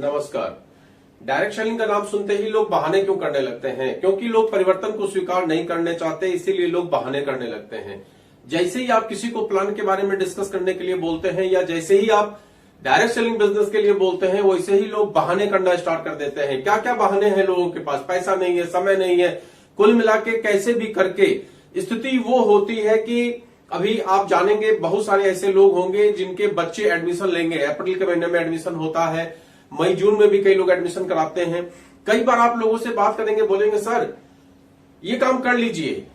नमस्कार। Direct selling का नाम सुनते ही लोग बहाने क्यों करने लगते हैं? क्योंकि लोग परिवर्तन को स्वीकार नहीं करने चाहते, इसीलिए लोग बहाने करने लगते हैं। जैसे ही आप किसी को प्लान के बारे में डिस्कस करने के लिए बोलते हैं या जैसे ही आप डायरेक्ट सेलिंग बिजनेस के लिए बोलते हैं, वैसे ही लोग बहाने करना स्टार्ट कर देते हैं। क्या क्या बहाने हैं लोगों के पास? पैसा नहीं है, समय नहीं है, कुल मिला के कैसे भी करके स्थिति वो होती है कि अभी आप जानेंगे बहुत सारे ऐसे लोग होंगे जिनके बच्चे एडमिशन लेंगे। अप्रैल के महीने में एडमिशन होता है, मई जून में भी कई लोग एडमिशन कराते हैं। कई बार आप लोगों से बात करेंगे, बोलेंगे सर ये काम कर लीजिए,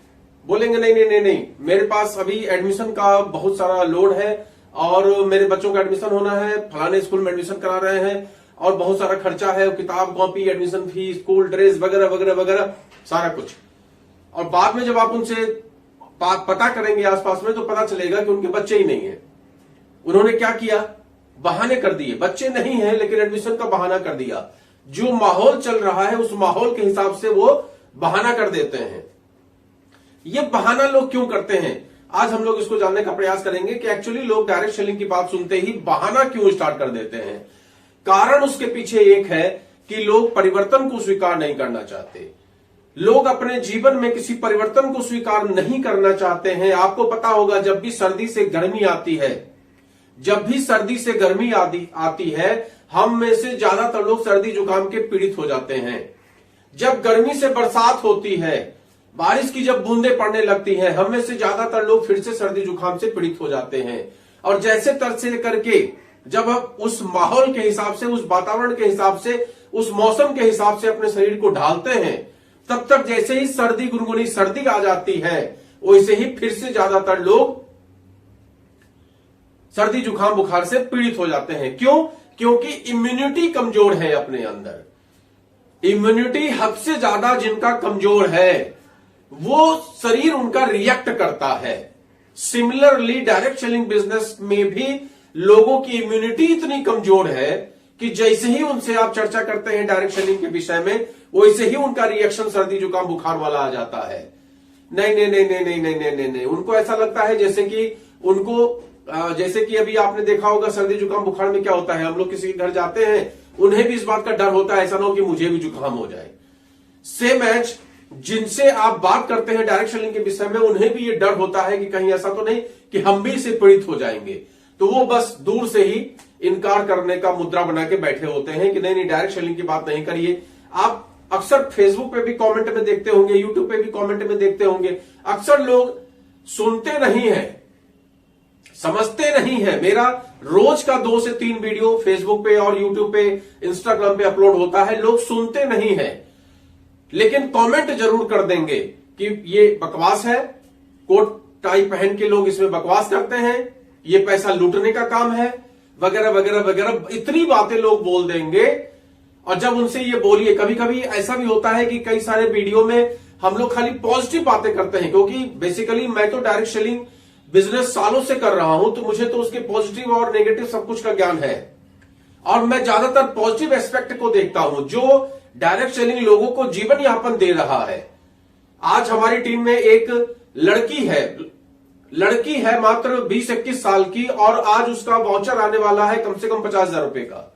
बोलेंगे नहीं नहीं नहीं नहीं, मेरे पास अभी एडमिशन का बहुत सारा लोड है और मेरे बच्चों का एडमिशन होना है, फलाने स्कूल में एडमिशन करा रहे हैं और बहुत सारा खर्चा है, किताब copy, admission fee, school dress वगैरह वगैरह वगैरह सारा कुछ। और बाद में जब आप उनसे पता करेंगे आसपास में, तो पता चलेगा कि उनके बच्चे ही नहीं है। उन्होंने क्या किया? बहाने कर दिए। बच्चे नहीं है लेकिन एडमिशन का बहाना कर दिया। जो माहौल चल रहा है उस माहौल के हिसाब से वो बहाना कर देते हैं। ये बहाना लोग क्यों करते हैं, आज हम लोग इसको जानने का प्रयास करेंगे कि एक्चुअली लोग डायरेक्ट सेलिंग की बात सुनते ही बहाना क्यों स्टार्ट कर देते हैं। कारण उसके पीछे एक है कि लोग परिवर्तन को स्वीकार नहीं करना चाहते। लोग अपने जीवन में किसी परिवर्तन को स्वीकार नहीं करना चाहते हैं। आपको पता होगा, जब भी सर्दी से गर्मी आती है, जब भी सर्दी से गर्मी आती है, हम में से ज्यादातर लोग सर्दी जुकाम के पीड़ित हो जाते हैं। जब गर्मी से बरसात होती है, बारिश की जब बूंदें पड़ने लगती हैं, हम में से ज्यादातर लोग फिर से सर्दी जुकाम से पीड़ित हो जाते हैं। और जैसे तैसे करके जब हम उस माहौल के हिसाब से, उस वातावरण के हिसाब से, उस मौसम के हिसाब से अपने शरीर को ढालते हैं, तब तक जैसे ही सर्दी, गुनगुनी सर्दी आ जाती है, वैसे ही फिर से ज्यादातर लोग सर्दी जुकाम बुखार से पीड़ित हो जाते हैं। क्यों? क्योंकि इम्यूनिटी कमजोर है अपने अंदर। इम्यूनिटी हद से ज्यादा जिनका कमजोर है, वो शरीर उनका रिएक्ट करता है। सिमिलरली डायरेक्ट सेलिंग बिजनेस में भी लोगों की इम्यूनिटी इतनी कमजोर है कि जैसे ही उनसे आप चर्चा करते हैं डायरेक्ट सेलिंग के विषय में, वैसे ही उनका रिएक्शन सर्दी जुकाम बुखार वाला आ जाता है। नहीं नहीं नहीं नहीं नहीं नहीं नहीं नहीं, नहीं। उनको ऐसा लगता है जैसे कि अभी आपने देखा होगा सर्दी जुकाम बुखार में क्या होता है, हम लोग किसी के घर जाते हैं, उन्हें भी इस बात का डर होता है ऐसा ना हो कि मुझे भी जुकाम हो जाए। सेम एज जिनसे आप बात करते हैं डायरेक्ट सेलिंग के विषय में, उन्हें भी ये डर होता है कि कहीं ऐसा तो नहीं कि हम भी इससे पीड़ित हो जाएंगे। तो वो बस दूर से ही इनकार करने का मुद्रा बना के बैठे होते हैं कि नहीं नहीं, डायरेक्ट सेलिंग की बात नहीं करिए। आप अक्सर फेसबुक पे भी कमेंट में देखते होंगे, यूट्यूब पे भी कमेंट में देखते होंगे, अक्सर लोग सुनते नहीं है, समझते नहीं है। मेरा रोज का 2 से 3 वीडियो फेसबुक पे और यूट्यूब पे, इंस्टाग्राम पे अपलोड होता है। लोग सुनते नहीं है लेकिन कमेंट जरूर कर देंगे कि ये बकवास है, कोट टाई पहन के लोग इसमें बकवास करते हैं, ये पैसा लूटने का काम है, वगैरह वगैरह वगैरह, इतनी बातें लोग बोल देंगे। और जब उनसे ये बोलिए, कभी कभी ऐसा भी होता है कि कई सारे वीडियो में हम लोग खाली पॉजिटिव बातें करते हैं, क्योंकि बेसिकली मैं तो डायरेक्ट सेलिंग बिजनेस सालों से कर रहा हूं, तो मुझे तो उसके पॉजिटिव और नेगेटिव सब कुछ का ज्ञान है। और मैं ज्यादातर पॉजिटिव एस्पेक्ट को देखता हूं, जो डायरेक्ट सेलिंग लोगों को जीवन यापन दे रहा है। आज हमारी टीम में एक लड़की है मात्र 20-21 साल की, और आज उसका वाउचर आने वाला है कम से कम 50,000 रुपए का।